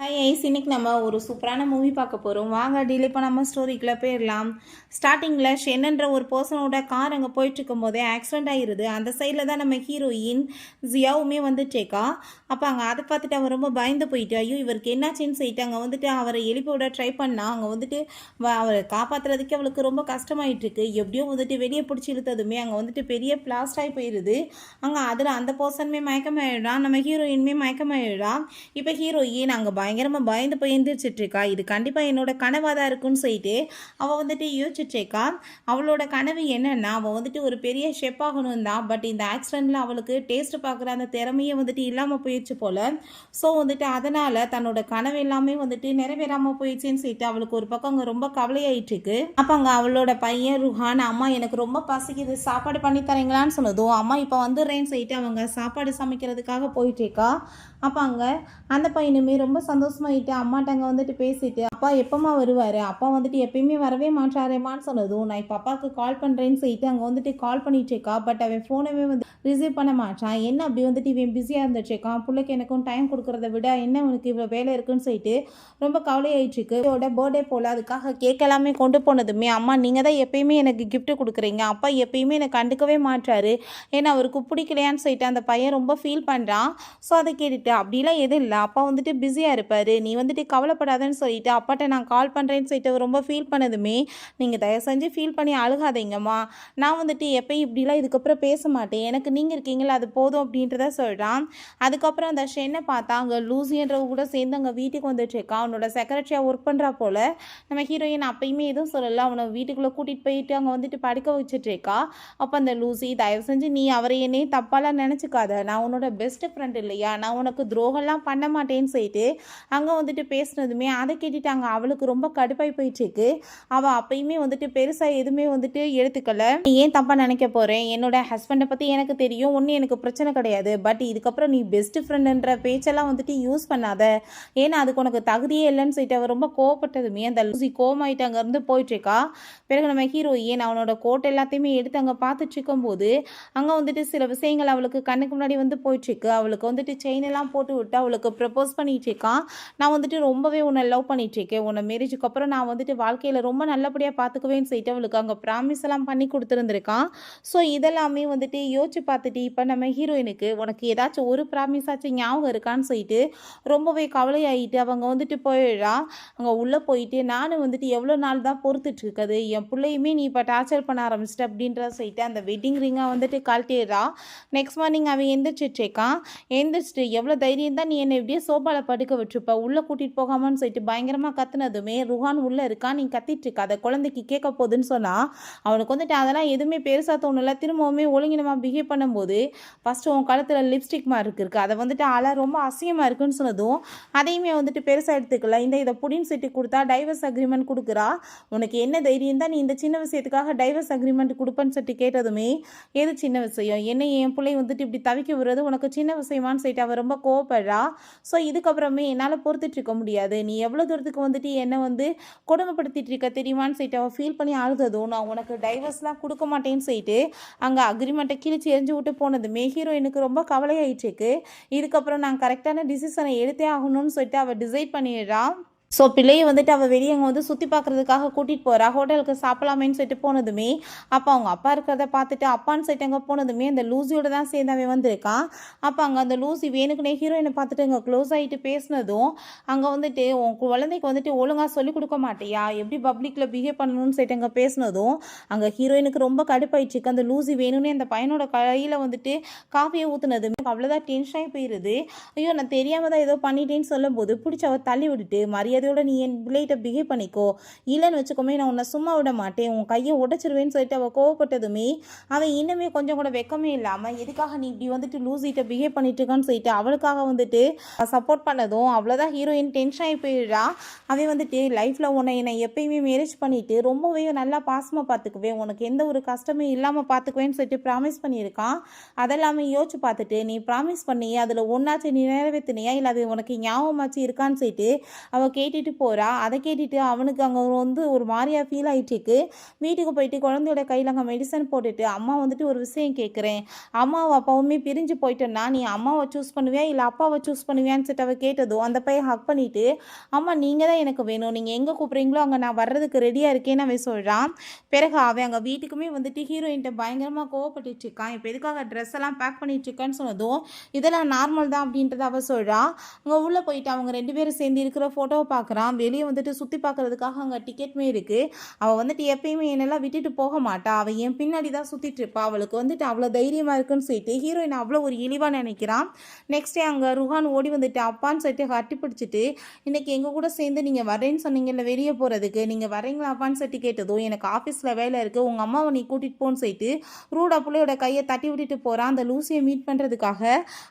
Hi ice, இன்னைக்கு நம்ம ஒரு சூப்பரான மூவி பார்க்க போகிறோம். வாங்க டிலே பண்ணாமல் ஸ்டோரிக்குள்ளே போயிடலாம். ஸ்டார்டிங்கில் ஷென்ன்ற ஒரு பர்சனோட கார் அங்கே போயிட்டுருக்கும் போதே ஆக்சிடென்ட் ஆகிடுது. அந்த சைடில் தான் நம்ம ஹீரோயின் ஜியாவுமே வந்துட்டேக்கா. அப்போ அங்கே அதை பார்த்துட்டு அவர் ரொம்ப பயந்து போயிட்டு, ஐயோ இவருக்கு என்னாச்சுன்னு சொல்லிட்டு அங்கே வந்துட்டு அவரை எழுப்பி விட ட்ரை பண்ணால் அங்கே வந்துட்டு அவரை காப்பாற்றுறதுக்கு அவளுக்கு ரொம்ப கஷ்டமாயிட்டுருக்கு. எப்படியோ வந்துட்டு வெளியே பிடிச்சி இழுத்ததுமே அங்கே வந்துட்டு பெரிய பிளாஸ்ட் ஆகி போயிடுது. அங்கே அதில் அந்த பர்சனுமே மயக்கமாயிடுறான், நம்ம ஹீரோயினுமே மயக்கமாயிடுறான். இப்போ ஹீரோயின் அங்கே பயங்கரமாக பயந்து போய் எழுந்திரிச்சிட்ருக்கா. இது கண்டிப்பாக என்னோட கனவாக தான் இருக்குன்னு சொல்லிட்டு அவள் வந்துட்டு யோசிச்சுட்ருக்கா. அவளோட கனவு என்னன்னா, அவள் வந்துட்டு ஒரு பெரிய ஷெஃப் ஆகணும் தான். பட் இந்த ஆக்சிடெண்ட்டில் அவளுக்கு டேஸ்ட் பார்க்குற அந்த திறமையே வந்துட்டு இல்லாமல் போயிடுச்சு போல். ஸோ வந்துட்டு அதனால் தன்னோட கனவு எல்லாமே வந்துட்டு நிறைவேறாமல் போயிடுச்சுன்னு சொல்லிட்டு அவளுக்கு ஒரு பக்கம் அங்கே ரொம்ப கவலையாயிட்டுருக்கு. அப்போ அங்கே அவளோட பையன் ருஹான், அம்மா எனக்கு ரொம்ப பசிக்குது, சாப்பாடு பண்ணி தரீங்களான்னு சொன்னதும், அம்மா இப்போ வந்துடுறேன்னு சொல்லிட்டு அவங்க சாப்பாடு சமைக்கிறதுக்காக போயிட்டுருக்கா. அப்போ அங்கே அந்த பையனுமே ரொம்ப சந்தோஷமாயிட்டு அம்மாட்ட அங்கே வந்துட்டு பேசிட்டு, அப்பா எப்போம்மா வருவார், அப்பா வந்துட்டு எப்பயுமே வரவே மாட்டாரேம்மான்னு சொன்னதும், நான் இப்போ அப்பாவுக்கு கால் பண்ணுறேன்னு சொல்லிட்டு அங்கே வந்துட்டு கால் பண்ணிட்டுருக்கா. பட் அவன் ஃபோனவே வந்து ரிசீவ் பண்ண மாட்டான். என்ன அப்படி வந்துட்டு இவன் பிஸியாக இருந்துட்டுருக்கான், பிள்ளைக்கு எனக்கும் டைம் கொடுக்குறத விட என்ன உனக்கு இவ்வளோ வேலை இருக்குன்னு சொல்லிட்டு ரொம்ப கவலையாயிட்டுருக்கு. இதோட பர்த்டே போல் அதுக்காக கேக் எல்லாமே கொண்டு போனதுமே, அம்மா நீங்கள் தான் எப்பயுமே எனக்கு கிஃப்ட் கொடுக்குறீங்க, அப்பா எப்பயுமே எனக்கு கண்டுக்கவே மாட்டாரு, ஏன்னா அவருக்கு பிடிக்கலையான்னு சொல்லிட்டு அந்த பையன் ரொம்ப ஃபீல் பண்ணுறான். ஸோ அதை கேட்டுட்டு, அப்படிலாம் எதுவும் இல்லை, அப்பா வந்துட்டு பிஸியாக இருப்பார், நீ வந்துட்டு கவலைப்படாதன்னு சொல்லிட்டு அப்பாட்ட நான் கால் பண்ணுறேன்னு சொல்லிட்டு ரொம்ப ஃபீல் பண்ணதுமே, நீங்கள் தயவு செஞ்சு ஃபீல் பண்ணி அழுகாதீங்கம்மா, நான் வந்துட்டு எப்பயும் இப்படிலாம் இதுக்கப்புறம் பேச மாட்டேன், எனக்கு நீங்கள் இருக்கீங்களா அது போதும் அப்படின்றத சொல்கிறான். அதுக்கப்புறம் அந்த ஷென்னை பார்த்தா அங்கே லூசின்றவ கூட சேர்ந்து அங்கே வீட்டுக்கு வந்துட்டுருக்கா. அவனோட செக்ரட்டரியாக ஒர்க் பண்ணுறா போல். நம்ம ஹீரோயின் அப்பயுமே எதுவும் சொல்லலை, அவனை வீட்டுக்குள்ளே கூட்டிகிட்டு போயிட்டு அங்கே வந்துட்டு படிக்க வச்சுட்ருக்கா. அப்போ அந்த லூசி, தயவு செஞ்சு நீ அவரை என்னையே தப்பாலாம் நினச்சிக்காத, நான் உன்னோட பெஸ்ட் ஃப்ரெண்ட் இல்லையா, நான் உனக்கு துரோகம்லாம் பண்ண மாட்டேன்னு சொல்லிட்டு அங்கே வந்துட்டு பேசினதுமே அதை கேட்டுட்டு அங்கே அவளுக்கு ரொம்ப கடுப்பாய் போயிட்டுருக்கு. அவள் அப்பயுமே வந்துட்டு பெருசாக எதுவுமே வந்துட்டு எடுத்துக்கல. நீ ஏன் தப்பாக நினைக்க போகிறேன், என்னோட ஹஸ்பண்டை பற்றி எனக்கு தெரியும், ஒன்றும் எனக்கு பிரச்சனை கிடையாது, பட் இதுக்கப்புறம் நீ பெஸ்ட் ஃப்ரெண்டுன்ற பேச்செல்லாம் வந்துட்டு யூஸ் பண்ணாத, ஏன்னா அதுக்கு உனக்கு தகுதியே இல்லைன்னு சொல்லிட்டு அவள் ரொம்ப கோவப்பட்டதுமே அந்த லூசி கோமாயிட்டு அங்கேருந்து போயிட்டுருக்கா. பிறகு நம்ம ஹீரோயின் அவனோட கோட் எல்லாத்தையுமே எடுத்து அங்கே பார்த்துட்டு இருக்கும்போது அங்கே வந்துட்டு சில விஷயங்கள் அவளுக்கு கண்ணுக்கு முன்னாடி வந்து போயிட்டுருக்கு. அவளுக்கு வந்துட்டு செயின் எல்லாம் போட்டு விட்டு அவளுக்கு ப்ரப்போஸ் பண்ணிகிட்ருக்கான். நான் வந்துட்டு ரொம்பவே உன்னை லவ் பண்ணிகிட்ருக்கேன், உன்னை மேரேஜுக்கு அப்புறம் நான் வந்துட்டு வாழ்க்கையில் ரொம்ப நல்லபடியாக பார்த்துக்குவேன்னு சொல்லிட்டு அவளுக்கு அங்கே ப்ராமிஸ் எல்லாம் பண்ணி கொடுத்துருந்துருக்கான். ஸோ இதெல்லாமே வந்துட்டு யோசிச்சு பார்த்துட்டு இப்போ நம்ம ஹீரோயினுக்கு உனக்கு ஏதாச்சும் ஒரு ப்ராமிஸ் ஆச்சும் ஞாபகம் இருக்கான்னு சொல்லிட்டு ரொம்பவே கவலையாகிட்டு அவங்க வந்துட்டு போயிடுறா. அங்கே உள்ளே போயிட்டு நானும் வந்துட்டு எவ்வளோ நாள் தான் பொறுத்துட்டு இருக்குது, என் பிள்ளையுமே நீ இப்போ டார்ச்சர் பண்ண ஆரம்பிச்சிட்ட அப்படின்றத சொல்லிட்டு அந்த வெட்டிங் ரிங்கை வந்துட்டு கழட்டிடுறா. நெக்ஸ்ட் மார்னிங் அவன் எந்திரிச்சிட்ருக்கான். எந்திரிச்சிட்டு எவ்வளோ தைரியம் தான் நீ என்னை எப்படியே சோபாவில் படுக்க விட்டுருப்ப, உள்ளே கூட்டிகிட்டு போகாமன்னு சொல்லிட்டு பயங்கரமாக கத்துனதுமே, ருஹான் உள்ளே இருக்கான், நீ கத்திட்டு இருக்க, அதை குழந்தைக்கு கேட்க போகுதுன்னு சொன்னால் அவனுக்கு வந்துட்டு அதெல்லாம் எதுவுமே பெருசாக தோணலை. திரும்பவுமே ஒழுங்கினமாக பிஹேவ் பண்ணும்போது ஃபஸ்ட்டு உன் கழுத்தில் லிப்ஸ்டிக் மார்க் இருக்குது, அதை வந்துட்டு ரொம்ப அசிங்கமாக இருக்குன்னு சொன்னதும் அதையுமே வந்துட்டு பெருசாக எடுத்துக்கல. இதை புடின்னு சொல்லிட்டு கொடுத்தா டைவர்ஸ் அக்ரிமெண்ட் கொடுக்குறா. உனக்கு என்ன தைரியம் தான் நீ இந்த சின்ன விஷயத்துக்காக டைவர்ஸ் அக்ரிமெண்ட் கொடுப்பேன்னு சொல்லிட்டு கேட்டதுமே, எது சின்ன விஷயம், என்ன என் பிள்ளை வந்துட்டு இப்படி தவிக்க விடுறது உனக்கு சின்ன விஷயமானு சொல்லிட்டு அவள் ரொம்ப கோவப்படுறா. ஸோ இதுக்கப்புறமே என்னால் பொறுத்துட்டு இருக்க முடியாது, நீ எவ்வளோ தூரத்துக்கு வந்துட்டு என்னை வந்து கொடுமைப்படுத்திட்டு இருக்க தெரியுமான்னு சொல்லிட்டு அவள் ஃபீல் பண்ணி அழுததும், நான் உனக்கு டைவர்ஸ்லாம் கொடுக்க மாட்டேன்னு சொல்லிட்டு அங்கே அக்ரிமெண்ட்டை கிழிச்சு எரிஞ்சு விட்டு போனதுமே ஹீரோயினுக்கு ரொம்ப கவலையாயிட்டுருக்கு. இதுக்கப்புறம் நான் கரெக்டான டிசிஷனை எடுத்தே ஆகணும்னு சொல்லிட்டு அவள் டிசைட் பண்ணிடுறான். ஸோ பிள்ளையை வந்துட்டு அவள் வெளியே அங்கே வந்து சுற்றி பார்க்குறதுக்காக கூட்டிகிட்டு போகிறா. ஹோட்டலுக்கு சாப்பிடலாமேன்னு சொல்லிட்டு போனதுமே அப்போ அவங்க அப்பா இருக்கிறத பார்த்துட்டு அப்பான்னு சொல்லிட்டு அங்கே போனதுமே அந்த லூசியோட தான் சேர்ந்து அவன் வந்திருக்கான். அப்போ அங்கே அந்த லூசி வேணுக்குனே ஹீரோயினை பார்த்துட்டு அங்கே க்ளோஸ் ஆகிட்டு பேசினதும் அங்கே வந்துட்டு உன் குழந்தைக்கு வந்துட்டு ஒழுங்காக சொல்லிக் கொடுக்க மாட்டியா, எப்படி பப்ளிக்கில் பிஹேவ் பண்ணணும்னு சொல்லிட்டு அங்கே பேசினதும் அங்கே ஹீரோயினுக்கு ரொம்ப கடுப்பாயிடுச்சு. அந்த லூசி வேணும்னே அந்த பையனோட கையில் வந்துட்டு காஃபியை ஊற்றுனதுமே அவ்வளோதான் டென்ஷன் ஆகி போயிடுது. ஐயோ நான் தெரியாமல் தான் ஏதோ பண்ணிட்டேன்னு சொல்லும் போது பிடிச்சி அவள் தள்ளி விட்டுட்டு, மரியாதையோட நீ என் பிள்ளைகிட்ட பிஹேவ் பண்ணிக்கோ, இல்லைன்னு வச்சுக்கோமே நான் உன்னை சும்மா விட மாட்டேன், உன் கையை உடைச்சிருவேன்னு சொல்லிட்டு அவள் கோவப்பட்டதுமே அவன் இன்னுமே கொஞ்சம் கூட வெக்கமே இல்லாமல் எதுக்காக நீ இப்படி வந்துட்டு லூசிட்ட பிஹேவ் பண்ணிட்டு இருக்கான்னு சொல்லிட்டு அவளுக்காக வந்துட்டு சப்போர்ட் பண்ணதும் அவ்வளோதான் ஹீரோயின் டென்ஷன் ஆகி போயிடுறா. அவன் வந்துட்டு லைஃப்பில் என்னை எப்பயுமே மேரேஜ் பண்ணிவிட்டு ரொம்பவே நல்லா பாசமாக பார்த்துக்குவேன், உனக்கு எந்த ஒரு கஷ்டமே இல்லாமல் பார்த்துக்குவேன்னு சொல்லிட்டு ப்ராமிஸ் பண்ணியிருக்கான். அதெல்லாமே யோசிச்சு பார்த்துட்டு நீ ப்ராமிஸ் பண்ணி அதில் ஒன்றாச்சு நீ நிறைவேற்றினியா, இல்லை அது உனக்கு ஞாபகமாச்சு இருக்கான்னு சொல்லிட்டு அவள் கேட்டுட்டு போகிறா. அதை கேட்டுட்டு அவனுக்கு அங்கே வந்து ஒரு மாதிரியா ஃபீல் ஆகிட்டுருக்கு. வீட்டுக்கு போயிட்டு குழந்தையோட கையில் அங்கே மெடிசன் போட்டுட்டு அம்மா வந்துட்டு ஒரு விஷயம் கேட்குறேன், அம்மாவும் அப்பாவுமே பிரிஞ்சு போயிட்டேன்னா நீ அம்மாவை சூஸ் பண்ணுவியா இல்லை அப்பாவை சூஸ் பண்ணுவியான்னு சொல்லிட்டு அவள் கேட்டதும் அந்த பையன் ஹக் பண்ணிவிட்டு அம்மா நீங்கள் தான் எனக்கு வேணும், நீங்கள் எங்கே கூப்பிட்றீங்களோ அங்கே நான் வர்றதுக்கு ரெடியாக இருக்கேன்னு அவன் சொல்கிறான். பிறகு அவன் அங்கே வீட்டுக்குமே வந்துட்டு ஹீரோயின்ட்ட பயங்கரமாக கோவப்பட்டுட்டு இருக்கான். இப்போ எதுக்காக ட்ரெஸ் எல்லாம் பேக் பண்ணிட்டு இருக்கான்னு சொன்னதும் இதெல்லாம் நார்மல் தான் அப்படின்றத அவள் சொல்கிறா. அங்கே உள்ளே போயிட்டு அவங்க 2 பேரும் சேர்ந்து இருக்கிற ஃபோட்டோவை பார்க்குறான். வெளியே வந்துட்டு சுற்றி பார்க்குறதுக்காக அங்கே டிக்கெட்டுமே இருக்குது. அவள் வந்துட்டு எப்பயுமே என்னெல்லாம் விட்டுட்டு போக மாட்டா, அவள் என் பின்னாடி தான் சுற்றிட்டு இருப்பா, அவளுக்கு வந்துட்டு அவ்வளோ தைரியமாக இருக்குன்னு சொல்லிட்டு ஹீரோயின் அவ்வளோ ஒரு இழிவாக நினைக்கிறான். நெக்ஸ்ட் டே அங்கே ருஹான் ஓடி வந்துட்டு அப்பான்னு சொல்லிட்டு கட்டி பிடிச்சிட்டு இன்றைக்கி எங்கள் கூட சேர்ந்து நீங்கள் வரேன்னு சொன்னீங்கல்ல வெளியே போகிறதுக்கு, நீங்கள் வரீங்களா அப்பான்னு சொல்லிட்டு கேட்டதும் எனக்கு ஆஃபீஸில் வேலை இருக்குது, உங்கள் அம்மாவை நீ கூட்டிகிட்டு போன்னு சொல்லிட்டு ரூடா பிள்ளையோட கையை தட்டி விட்டுட்டு போகிறான் அந்த லூசியை மீட் பண்ணுறதுக்காக.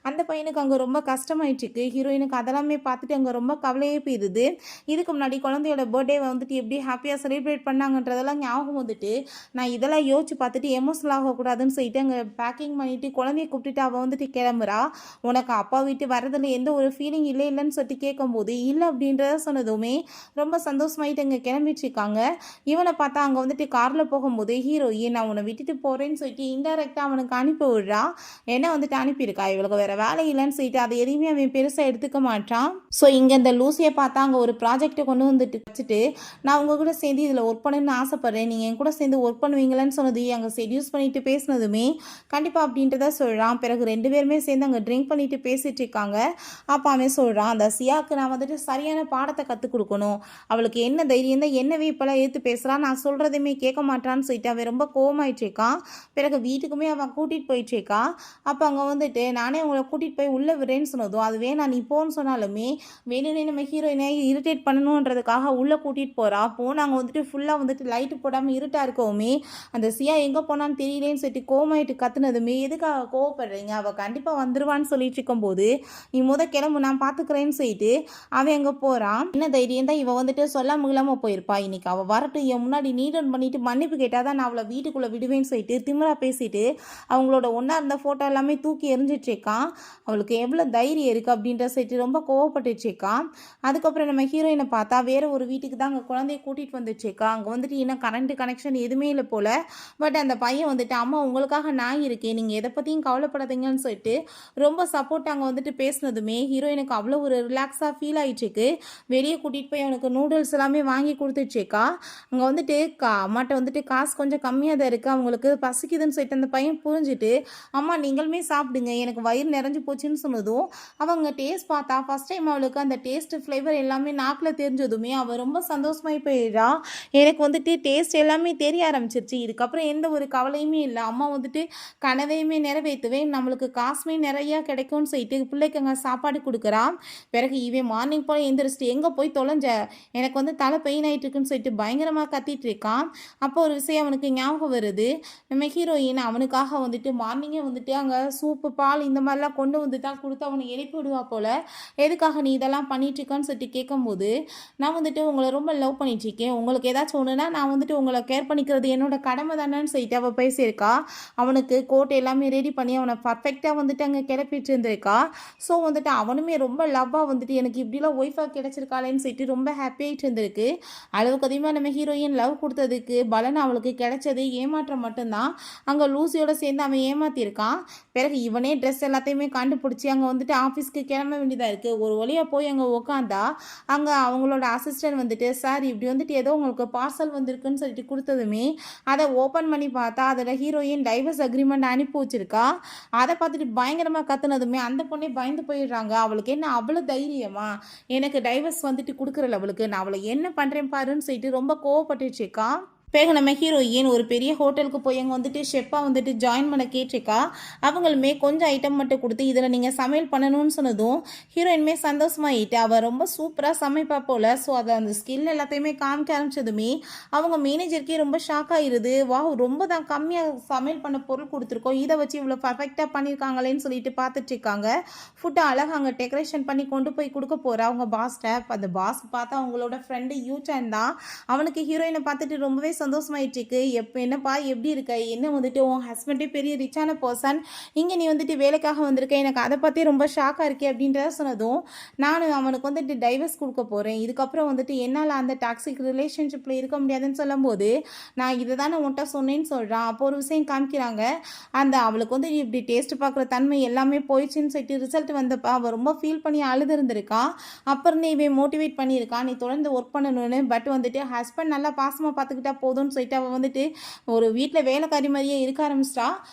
அந்த பையனுக்கு அங்கே ரொம்ப கஷ்டமாயிட்டுருக்கு. ஹீரோயினுக்கு அதெல்லாமே பார்த்துட்டு அங்கே ரொம்ப கவலையே போயிடுது. இதுக்கு முன்னாடி குழந்தையோட பர்த்டே வந்துட்டு எப்படி ஹாப்பியாக செலிப்ரேட் பண்ணாங்கன்றதெல்லாம் ஞாபகம் வந்துட்டு நான் இதெல்லாம் யோசிச்சு பார்த்துட்டு எமோஷனல் ஆகக்கூடாதுன்னு சொல்லிட்டு அங்கே பேக்கிங் பண்ணிவிட்டு குழந்தைய கூப்பிட்டுட்டு அவள் வந்துட்டு கிளம்புறா. உனக்கு அப்பா வீட்டு வரதில் எந்த ஒரு ஃபீலிங் இல்லைன்னு சொல்லிட்டு கேட்கும்போது இல்லை அப்படின்றத சொன்னதுமே ரொம்ப சந்தோஷமாயிட்டு அங்கே கிளம்பிட்டுருக்காங்க. இவனை பார்த்தா அங்கே வந்துட்டு காரில் போகும்போது ஹீரோயின் நான் உன்னை விட்டுட்டு போகிறேன்னு சொல்லிட்டு இன்டெரக்டாக அவனுக்கு அனுப்பி விடுறா. என்ன வந்துட்டு அனுப்பியிருக்கா, இவளுக்கு வேறு வேலை இல்லைன்னு சொல்லிட்டு அதை எதையுமே அவன் பெருசாக எடுத்துக்க மாட்டான். ஸோ இங்கே இந்த லூசியை பார்த்தா அங்கே ஒரு ப்ராஜெக்டை கொண்டு வந்துட்டு வச்சுட்டு நான் உங்கள் கூட சேர்ந்து இதில் ஒர்க் பண்ணணும்னு ஆசைப்பட்றேன், நீங்கள் என் கூட சேர்ந்து ஒர்க் பண்ணுவீங்களன்னு சொன்னது அங்கே செடியூஸ் பண்ணிட்டு பேசினதுமே கண்டிப்பாக அப்படின்றத சொல்கிறான். பிறகு 2 பேருமே சேர்ந்து அங்கே ட்ரிங்க் பண்ணிட்டு பேசிட்டு இருக்காங்க. அப்போ அவன் சொல்கிறான் அந்த சியாவுக்கு நான் வந்துட்டு சரியான பாடத்தை கற்றுக் கொடுக்கணும், அவளுக்கு என்ன தைரியம் தான் என்னவே இப்போலாம் ஏற்று பேசுகிறான், நான் சொல்கிறதையுமே கேட்க மாட்டான்னு சொல்லிட்டு அவன் ரொம்ப கோவமாயிட்டுருக்கான். பிறகு வீட்டுக்குமே அவன் கூட்டிகிட்டு போயிட்டுருக்கா. அப்போ அங்கே வந்துட்டு நானே உங்களை கூட்டிகிட்டு போய் உள்ளே விடுறேன்னு சொன்னதும் அது வேணாம் நீ போன்னு சொன்னாலுமே வேணும்னே நம்ம ஹீரோயினை இரிட்டேட் பண்ணணுன்றதுக்காக உள்ளே கூட்டிகிட்டு போகிறா. போனாங்க வந்துட்டு ஃபுல்லாக வந்துட்டு லைட்டு போடாமல் இருட்டாக இருக்கவுமே அந்த சியா எங்கே போனான்னு தெரியலேன்னு சொல்லிட்டு கோவமாயிட்டு கத்துனதுமே எதுக்காக கோவப்படுறீங்க, அவள் கண்டிப்பாக வந்துடுவான்னு சொல்லிட்டு இருக்கும்போது நீ கிளம்பு நான் பார்த்துக்கிறேன்னு சொல்லிட்டு அவன் எங்கே போகிறான். என்ன தைரியம் தான் இவன் வந்துட்டு சொல்லாம இல்லாமல் போயிருப்பா, இன்னைக்கு அவள் வரட்டும் என் முன்னாடி நீடன் பண்ணிட்டு மன்னிப்பு கேட்டால் தான் நான் அவளை வீட்டுக்குள்ளே விடுவேன்னு சொல்லிட்டு திமிரா பேசிட்டு அவங்களோட ஒன்றா இருந்த ஃபோட்டோ எல்லாமே தூக்கி எரிஞ்சிட்ருக்கான். அவளுக்கு எவ்வளோ தைரியம் இருக்குது அப்படின்ற சொல்லிட்டு ரொம்ப கோவப்பட்டுட்ருக்கான். அதுக்கப்புறம் நம்ம ஹீரோயினை பார்த்தா வேறு ஒரு வீட்டுக்கு தான் அங்கே குழந்தைய கூட்டிகிட்டு வந்துட்டுருக்கா. அங்கே வந்துட்டு இன்னும் கரண்ட் கனெக்ஷன் எதுவுமே இல்லை போல். பட் அந்த பையன் வந்துட்டு அம்மா உங்களுக்காக நான் இருக்கேன், நீங்கள் எதை பற்றியும் கவலைப்படாதீங்கன்னு சொல்லிட்டு ரொம்ப சப்போர்ட் அங்கே வந்துட்டு பேசினதுமே ஹீரோயினுக்கு அவ்வளோ ஒரு ரிலாக்ஸாக ஃபீல் ஆகிட்டுருக்கு. வெளியே கூட்டிகிட்டு போய் அவனுக்கு நூடுல்ஸ் எல்லாமே வாங்கி கொடுத்துட்ருக்கா. அங்கே வந்துட்டு அம்மாட்ட வந்துட்டு காசு கொஞ்சம் கம்மியாக தான் இருக்குது, அவங்களுக்கு பசிக்குதுன்னு சொல்லிட்டு அந்த பையன் புரிஞ்சுட்டு அம்மா நீங்களுமே சாப்பிடுங்க எனக்கு வயிறு நிறைஞ்சு போச்சுன்னு சொன்னதும் அவங்க டேஸ்ட் பார்த்தா ஃபஸ்ட் டைம் அவளுக்கு அந்த டேஸ்ட் ஃப்ளேவர் எல்லாமே நாக்கில் தெரிஞ்சதுமே அவள் ரொம்ப சந்தோஷமாகி போயிடுறா. எனக்கு வந்துட்டு டேஸ்ட் எல்லாமே தெரிய ஆரம்பிச்சிருச்சு, இதுக்கப்புறம் எந்த ஒரு கவலையுமே இல்லை, அம்மா வந்துட்டு கனவையுமே நிறைவேற்றுவேன், நம்மளுக்கு காசுமே நிறையா கிடைக்கும்னு சொல்லிட்டு பிள்ளைக்கு அங்கே சாப்பாடு கொடுக்குறா. பிறகு இவன் மார்னிங் போல் எந்திரிச்சிட்டு எங்கே போய் தொலைஞ்ச, எனக்கு வந்து தலை பெயின் ஆகிட்டு இருக்குன்னு சொல்லிட்டு பயங்கரமாக கத்திட்டு இருக்கான். அப்போ ஒரு விஷயம் அவனுக்கு ஞாபகம் வருது, நம்ம ஹீரோயின் அவனுக்காக வந்துட்டு மார்னிங்கே வந்துட்டு அங்கே சூப்பு பால் இந்த மாதிரிலாம் கொண்டு வந்து தான் கொடுத்து அவனை எழுப்பி விடுவா போல். எதுக்காக நீ இதெல்லாம் பண்ணிட்டுருக்கான்னு சொல்லிட்டு கேட்கும்போது நான் வந்துட்டு உங்களை ரொம்ப லவ் பண்ணிட்டுருக்கேன், உங்களுக்கு ஏதாச்சும் ஒன்றுனா நான் வந்துட்டு உங்களை கேர் பண்ணிக்கிறது என்னோட கடமை தானேன்னு சொல்லிட்டு அவள் பேசியிருக்கா. அவனுக்கு கோட் எல்லாமே ரெடி பண்ணி அவனை பர்ஃபெக்டாக வந்துட்டு அங்கே கிளப்பிட்டு இருந்திருக்கா. ஸோ வந்துட்டு அவனுமே ரொம்ப லவ்வாக வந்துட்டு எனக்கு இப்படிலாம் ஒய்ஃபாக கிடச்சிருக்காளேன்னு சொல்லிட்டு ரொம்ப ஹாப்பியாகிட்டு இருந்திருக்கு. அளவுக்கு அதிகமாக நம்ம ஹீரோயின் லவ் கொடுத்ததுக்கு பலன் அவளுக்கு கிடைச்சது ஏமாற்றம் மட்டும்தான். அங்கே லூசியோட சேர்ந்து அவன் ஏமாற்றிருக்கான். பிறகு இவனே ட்ரெஸ் எல்லாத்தையுமே கண்டுபிடிச்சி அங்கே வந்துட்டு ஆஃபீஸ்க்கு கிளம்ப வேண்டியதாக இருக்குது. ஒரு வழியாக போய் அங்கே உக்காந்தா அங்கே அவங்களோட அசிஸ்டன்ட் வந்துட்டு சார் இப்படி வந்துட்டு ஏதோ உங்களுக்கு பார்சல் வந்திருக்குன்னு சொல்லிட்டு கொடுத்ததுமே அதை ஓப்பன் பண்ணி பார்த்தா அதில் ஹீரோயின் டைவர்ஸ் அக்ரிமெண்ட் அனுப்பி வச்சிருக்கா. அதை பார்த்துட்டு பயங்கரமாக கத்துனதுமே அந்த பொண்ணே பயந்து போயிடுறாங்க. அவளுக்கு என்ன அவ்வளோ தைரியமா, எனக்கு டைவர்ஸ் வந்துட்டு கொடுக்குறல அவளுக்கு, நான் அவளை என்ன பண்ணுறேன் பாருன்னு சொல்லிட்டு ரொம்ப கோவப்பட்டுருக்கா. பிறகு நம்ம ஹீரோயின் ஒரு பெரிய ஹோட்டலுக்கு போய் அங்கே வந்துட்டு ஷெஃப்பாக வந்துட்டு ஜாயின் பண்ண கேட்டிருக்கா. அவங்களுமே கொஞ்சம் ஐட்டம் மட்டும் கொடுத்து இதில் நீங்கள் சமையல் பண்ணணும்னு சொன்னதும் ஹீரோயினுமே சந்தோஷமாயிட்டு அவள் ரொம்ப சூப்பராக சமைப்பா போல். ஸோ அதை அந்த ஸ்கில் எல்லாத்தையுமே காமிக்க ஆரம்பிச்சதுமே அவங்க மேனேஜருக்கே ரொம்ப ஷாக் ஆகிடுது. வா ரொம்ப தான் கம்மியாக சமையல் பண்ண பொருள் கொடுத்துருக்கோம், இதை வச்சு இவ்வளோ பர்ஃபெக்டாக பண்ணியிருக்காங்களேன்னு சொல்லிட்டு பார்த்துட்டு இருக்காங்க. ஃபுட்டை அழகாக அங்கே டெக்கரேஷன் பண்ணி கொண்டு போய் கொடுக்க போகிறா அவங்க பாஸ்ட்டை. அந்த பாஸ் பார்த்தா அவங்களோட ஃப்ரெண்டு யூச்சான் தான். அவனுக்கு ஹீரோயினை பார்த்துட்டு ரொம்பவே சந்தோஷமாயிட்டு இருக்கு. என்னப்பா எப்படி இருக்க? என்ன வந்துட்டு உன் ஹஸ்பண்டே பெரிய ரிச்சான பர்சன், இங்கே நீ வந்துட்டு வேலைக்காக வந்திருக்க, எனக்கு அதை பார்த்தே ரொம்ப ஷாக்காக இருக்கே அப்படின்றத சொன்னதும், நான் அவனுக்கு வந்துட்டு டைவர்ஸ் கொடுக்க போகிறேன், இதுக்கப்புறம் வந்துட்டு என்னால் அந்த டாக்ஸிக் ரிலேஷன்ஷிப்பில் இருக்க முடியாதுன்னு சொல்லும்போது, நான் இதை தானே உன்ட்ட சொன்னேன்னு சொல்கிறான். அப்போ ஒரு விஷயம் காமிக்கிறாங்க, அந்த அவளுக்கு வந்து இப்படி டேஸ்ட் பார்க்குற தன்மை எல்லாமே போயிடுச்சுன்னு சொல்லிட்டு ரிசல்ட் வந்தப்போ அவள் ரொம்ப ஃபீல் பண்ணி அழுதுருந்துருக்கா. அப்போ இருந்து இவன் மோட்டிவேட் பண்ணியிருக்கான், நீ தொடர்ந்து ஒர்க் பண்ணணும்னு. பட் வந்துட்டு ஹஸ்பண்ட் நல்லா பாசமாக பார்த்துக்கிட்டா போதும்னு சொல்லிட்டு அவள் வந்துட்டு ஒரு வீட்டில் வேலைக்காரி மாதிரியே இருக்க ஆரம்பிச்சிட்டா.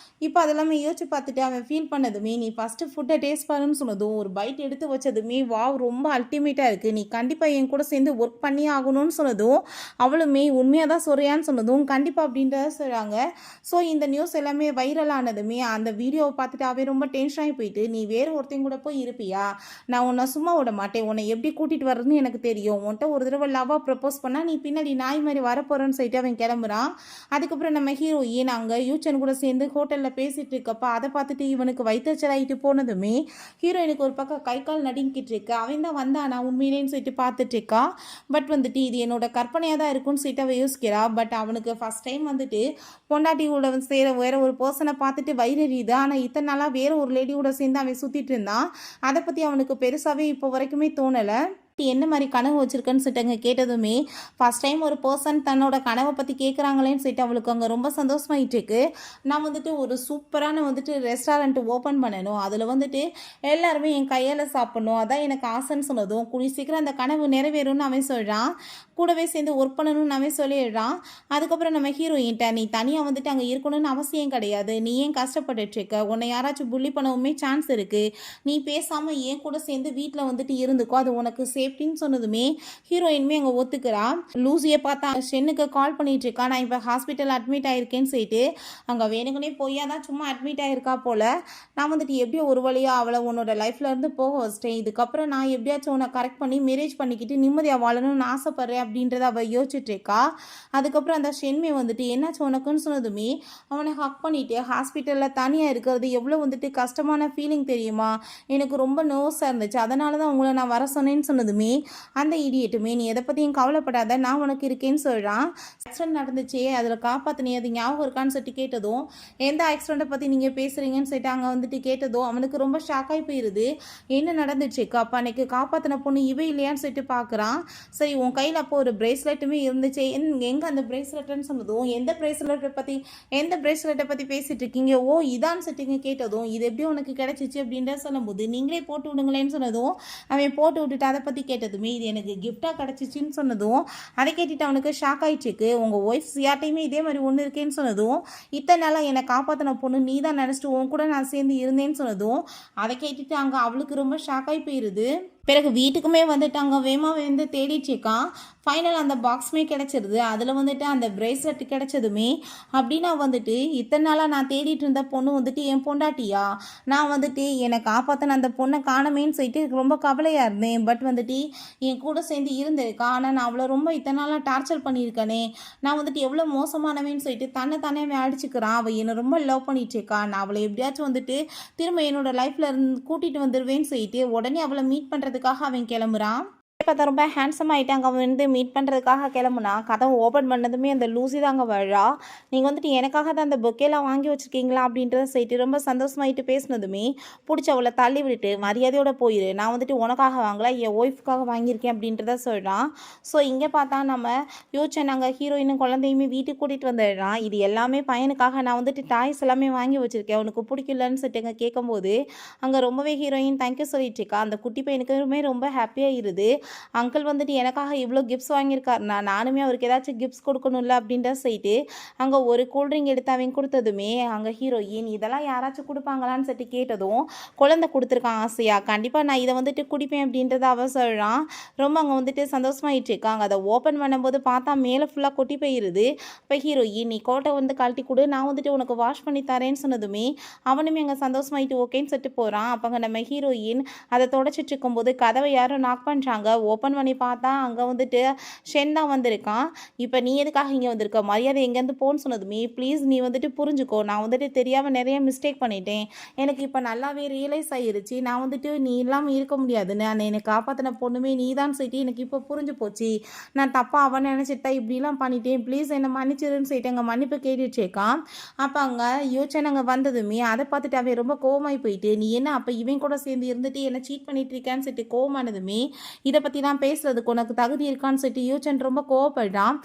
இப்போ அதெல்லாமே யோசிச்சு பார்த்துட்டு அவன் ஃபீல் பண்ணதுமே, நீ ஃபஸ்ட்டு ஃபுட்டை டேஸ்ட் பண்ணுன்னு சொன்னதும், ஒரு பைட் எடுத்து வச்சதுமே, வாவ் ரொம்ப அல்டிமேட்டாக இருக்குது, நீ கண்டிப்பாக என் கூட சேர்ந்து ஒர்க் பண்ணி ஆகணும்னு சொன்னதும், அவளுமே உண்மையாக தான் சொல்கிறியான்னு சொன்னதும், கண்டிப்பாக அப்படின்றத சொல்கிறாங்க. ஸோ இந்த நியூஸ் எல்லாமே வைரல் ஆனதுமே அந்த வீடியோவை பார்த்துட்டு அவன் ரொம்ப டென்ஷன் ஆகி போயிட்டு, நீ வேறு ஒருத்தையும் கூட போய் இருப்பியா, நான் உன்னை சும்மா விட மாட்டேன், உன்னை எப்படி கூட்டிகிட்டு வர்றதுன்னு எனக்கு தெரியும், உன்ட்ட ஒரு தடவை லவ்வாக ப்ரப்போஸ் பண்ணால் நீ பின்னாடி நாய் மாதிரி வரப்போகிறேன்னு சொல்லிட்டு அவன் கிளம்புறான். அதுக்கப்புறம் நம்ம ஹீரோயின் அங்கே யூச்சன் கூட சேர்ந்து ஹோட்டலில் பேசிகிட்டு இருக்கப்ப அதை பார்த்துட்டு இவனுக்கு வயிற்றுச்சலாயிட்டு போனதுமே ஹீரோயினுக்கு ஒரு பக்கம் கை கால் நடுங்கிட்டு இருக்கு. அவன் தான் வந்தானா உண்மையிலேன்னு சொல்லிட்டு பார்த்துட்டு இருக்கா. பட் வந்துட்டு இது என்னோட கற்பனையாக தான் இருக்கும்னு சொல்லிட்டு அவள் யோசிக்கிறா. பட் அவனுக்கு ஃபஸ்ட் டைம் வந்துட்டு பொண்டாட்டியோட சேர வேற ஒரு பர்சனை பார்த்துட்டு வயிறறியுது. ஆனால் இத்தனை நாளாக வேற ஒரு லேடியோட சேர்ந்து அவன் சுற்றிட்டு இருந்தான். அதை பற்றி அவனுக்கு பெருசாகவே இப்போ வரைக்குமே தோணலை. என்ன மாதிரி கனவு வச்சுருக்கேன்னு சொல்லிட்டு அங்கே கேட்டதுமே, ஃபஸ்ட் டைம் ஒரு பர்சன் தன்னோட கனவை பற்றி கேட்குறாங்களேன்னு சொல்லிட்டு அவளுக்கு அங்கே ரொம்ப சந்தோஷமாயிட்டு இருக்கு. நான் வந்துட்டு ஒரு சூப்பரான வந்துட்டு ரெஸ்டாரண்ட் ஓப்பன் பண்ணணும், அதில் வந்துட்டு எல்லாருமே என் கையால் சாப்பிட்ணும், அதான் எனக்கு ஆசைன்னு சொன்னதும், கூடிய சீக்கிரம் அந்த கனவு நிறைவேறும்னு அவன் சொல்கிறான். கூடவே சேர்ந்து ஒர்க் பண்ணணும்னு அவன் சொல்லிடுறான். அதுக்கப்புறம் நம்ம ஹீரோயின்ட்ட, நீ தனியாக வந்துட்டு அங்கே இருக்கணும்னு அவசியம் கிடையாது, நீ ஏன் கஷ்டப்பட்டுட்ருக்க, உன்னை யாராச்சும் புள்ளி பண்ணவுமே சான்ஸ் இருக்குது, நீ பேசாமல் ஏன் கூட சேர்ந்து வீட்டில் வந்துட்டு இருந்துக்கோ, அது உனக்கு சேஃப்டின்னு சொன்னதுமே ஹீரோயினுமே அங்கே ஒத்துக்கிறா. லூசியை பார்த்தா ஷென்னுக்கு கால் பண்ணிட்டு இருக்கா, நான் இப்போ ஹாஸ்பிட்டல் அட்மிட் ஆயிருக்கேன்னு சொல்லிட்டு. அங்கே வேணுங்கனே போய் தான் சும்மா அட்மிட் ஆயிருக்கா போல. நான் வந்துட்டு எப்படியோ ஒரு வழியாக அவளை உன்னோட லைஃப்ல இருந்து போக வச்சிட்டேன், இதுக்கப்புறம் நான் எப்படியாச்சும் உன்னை கரெக்ட் பண்ணி மேரேஜ் பண்ணிக்கிட்டு நிம்மதியாக வாழணும்னு ஆசைப்படுறேன் அப்படின்றத அவள் யோசிச்சுட்டு இருக்கா. அதுக்கப்புறம் அந்த ஷென்மே வந்துட்டு என்னாச்சு உனக்குன்னு சொன்னதுமே அவனை ஹக் பண்ணிட்டு, ஹாஸ்பிட்டலில் தனியாக இருக்கிறது எவ்வளோ வந்துட்டு கஷ்டமான ஃபீலிங் தெரியுமா, எனக்கு ரொம்ப நர்வஸாக இருந்துச்சு, அதனால தான் உங்களை நான் வர சொன்னேன்னு சொன்னதுமே அந்த இடியட்டுமே, நீ எதை பற்றியும் கவலைப்படாத, நான் உனக்கு இருக்கேன்னு சொல்கிறான். ஆக்சிடென்ட் நடந்துச்சே அதில் காப்பாற்றினே, அது ஞாபகம் இருக்கான்னு சொல்லிட்டு கேட்டதும், எந்த ஆக்சிடெண்ட்டை பற்றி நீங்கள் பேசுகிறீங்கன்னு சொல்லிட்டு அங்கே வந்துட்டு கேட்டதும் அவனுக்கு ரொம்ப ஷாக்காகி போயிடுது. என்ன நடந்துச்சு, அப்போ அன்னைக்கு காப்பாற்றின பொண்ணு இவ இல்லையான்னு சொல்லிட்டு பார்க்குறான். சரி உன் கையில் அப்போ ஒரு பிரேஸ்லெட்டுமே இருந்துச்சு, எங்கே அந்த பிரேஸ்லெட்டுன்னு சொன்னதும், எந்த பிரேஸ்லெட்டை பற்றி பேசிகிட்டு இருக்கீங்க, ஓ இதான்னு சொல்லிட்டு கேட்டதும், இது எப்படி உனக்கு கிடைச்சிச்சு அப்படின்ற சொல்லும்போது, நீங்களே போட்டு விடுங்களேன்னு சொன்னதும் அவன் போட்டு விட்டுட்டு அதை பற்றி கேட்டதுமே, இது எனக்கு கிஃப்டாக கிடச்சிச்சின்னு சொன்னதும் அதை கேட்டுட்டு அவனுக்கு ஷாக் ஆயிடுச்சுக்கு. உங்கள் ஒய்ஃப் யார்ட்டையுமே இதே மாதிரி ஒன்று இருக்கேன்னு சொன்னதும், இத்தனை நாளாக என்னை காப்பாற்றின பொண்ணு நீ தான் நினச்சிட்டு உன் கூட நான் சேர்ந்து இருந்தேன்னு சொன்னதும் அதை கேட்டுட்டு அங்கே அவளுக்கு ரொம்ப ஷாக் ஆகி போயிடுது. பிறகு வீட்டுக்குமே வந்துட்டு அங்கே வேகமாக வந்து தேடிட்டுருக்கான். ஃபைனல் அந்த பாக்ஸுமே கிடச்சிருது. அதில் வந்துட்டு அந்த பிரேஸ்லெட் கிடச்சதுமே, அப்படின்னா வந்துட்டு இத்தனை நாளாக நான் தேடிட்டு இருந்த பொண்ணு வந்துட்டு என் பொண்டாட்டியா, நான் வந்துட்டு என்னை காப்பாற்றின அந்த பொண்ணை காணமேன்னு சொல்லிட்டு ரொம்ப கவலையாக இருந்தேன். பட் வந்துட்டு என் கூட சேர்ந்து இருந்திருக்கா, ஆனால் நான் அவளை ரொம்ப இத்தனை நாளாக டார்ச்சர் பண்ணியிருக்கேனே, நான் வந்துட்டு எவ்வளோ மோசமானவேன்னு சொல்லிட்டு தன்னை தானே அவன் அடிச்சுக்கிறான். அவள் என்னை ரொம்ப லவ் பண்ணிட்டுருக்கா, நான் அவளை எப்படியாச்சும் வந்துட்டு திரும்ப என்னோட லைஃப்பில் இருந்து கூட்டிகிட்டு வந்துடுவேன்னு சொல்லிட்டு உடனே அவளை மீட் பண்ணுறதுக்காக அவன் கிளம்புறான். பார்த்தா ரொம்ப ஹேண்ட்ஸம் ஆகிட்டாங்க. அவன் வந்து மீட் பண்ணுறதுக்காக கிளம்புனா, கதவை ஓப்பன் பண்ணதுமே அந்த லூசி தாங்க வழா, நீங்கள் வந்துட்டு எனக்காக தான் அந்த பொக்கேலாம் வாங்கி வச்சுருக்கீங்களா அப்படின்றத சொல்லிட்டு ரொம்ப சந்தோஷமாயிட்டு பேசினதுமே பிடிச்சி அவளை தள்ளி விட்டுட்டு மரியாதையோடு போயிரு, நான் வந்துட்டு உனக்காக வாங்கல என் ஒய்ஃபுக்காக வாங்கியிருக்கேன் அப்படின்றத சொல்கிறான். ஸோ இங்கே பார்த்தா நம்ம யோசிச்சேன், நாங்கள் ஹீரோயினும் குழந்தையுமே வீட்டுக்கு கூட்டிகிட்டு வந்துடுறான். இது எல்லாமே பையனுக்காக நான் வந்துட்டு டாய்ஸ் எல்லாமே வாங்கி வச்சுருக்கேன், அவனுக்கு பிடிக்கலன்னு சொல்லிட்டு கேட்கும்போது அங்கே ரொம்பவே ஹீரோயின் தேங்க்யூ சொல்லிட்டு இருக்கா. அந்த குட்டி பையனுக்குமே ரொம்ப ஹாப்பியாக இருது. அங்கிள் வந்துட்டு எனக்காக இவ்வளோ கிஃப்ட்ஸ் வாங்கியிருக்காருண்ணா, நானுமே அவருக்கு ஏதாச்சும் கிஃப்ட்ஸ் கொடுக்கணும்ல அப்படின்ற சொல்லிட்டு அங்கே ஒரு கூல்ட்ரிங்க் எடுத்து அவன் கொடுத்ததுமே அங்கே ஹீரோயின் இதெல்லாம் யாராச்சும் கொடுப்பாங்களான்னு சொல்லிட்டு கேட்டதும், குழந்தை கொடுத்துருக்கான் ஆசையா, கண்டிப்பாக நான் இதை வந்துட்டு குடிப்பேன் அப்படின்றத அவ சொல்கிறான். ரொம்ப அங்கே வந்துட்டு சந்தோஷமாயிட்டு இருக்காங்க. அதை ஓப்பன் பண்ணும்போது பார்த்தா மேலே ஃபுல்லாக கொட்டி போயிருது. இப்போ ஹீரோயின் நீ கோட்டை வந்து கழட்டி கொடு, நான் வந்துட்டு உனக்கு வாஷ் பண்ணி தரேன்னு சொன்னதுமே அவனுமே அங்கே சந்தோஷமாயிட்டு ஓகேன்னு சொல்லிட்டு போகிறான். அப்போ அங்கே நம்ம ஹீரோயின் அதை தொடச்சிட்டு இருக்கும்போது கதவை யாரும் நாக் பண்ணுறாங்க. ஓப்பன் பண்ணி பார்த்தா அங்கே வந்துட்டு ஷென் தான் வந்திருக்கான். இப்போ நீ எதுக்காக இங்கே வந்திருக்க, மரியாதை எங்கேருந்து போன்னு சொன்னதுமே ப்ளீஸ் நீ வந்துட்டு புரிஞ்சுக்கோ, நான் வந்துட்டு தெரியாமல் நிறைய மிஸ்டேக் பண்ணிட்டேன், எனக்கு இப்போ நல்லாவே ரியலைஸ் ஆகிருச்சு, நான் வந்துட்டு நீ இல்லாமல் இருக்க முடியாது, நான் என்னை காப்பாற்றின பொண்ணுமே நீ தான் சொல்லிட்டு எனக்கு இப்போ புரிஞ்சு போச்சு, நான் தப்பாக அவன் நினச்சிட்டா இப்படிலாம் பண்ணிட்டேன், ப்ளீஸ் என்னை மன்னிச்சிருன்னு சொல்லிட்டு அங்கே மன்னிப்பு கேட்டுச்சேக்கான். அப்போ அங்கே யோசனை அங்கே வந்ததுமே அதை பார்த்துட்டு அவன் ரொம்ப கோவமாகி போயிட்டு, நீ என்ன அப்போ இவன் கூட சேர்ந்து இருந்துட்டு என்ன சீட் பண்ணிட்டு இருக்கான்னு சொல்லிட்டு கோவமானதுமே, இதை பற்றி நான் பேசுறதுக்கு உனக்கு தகுதி இருக்கான்னு சொல்லிட்டு யோசன் ரொம்ப கோவப்படுறான்.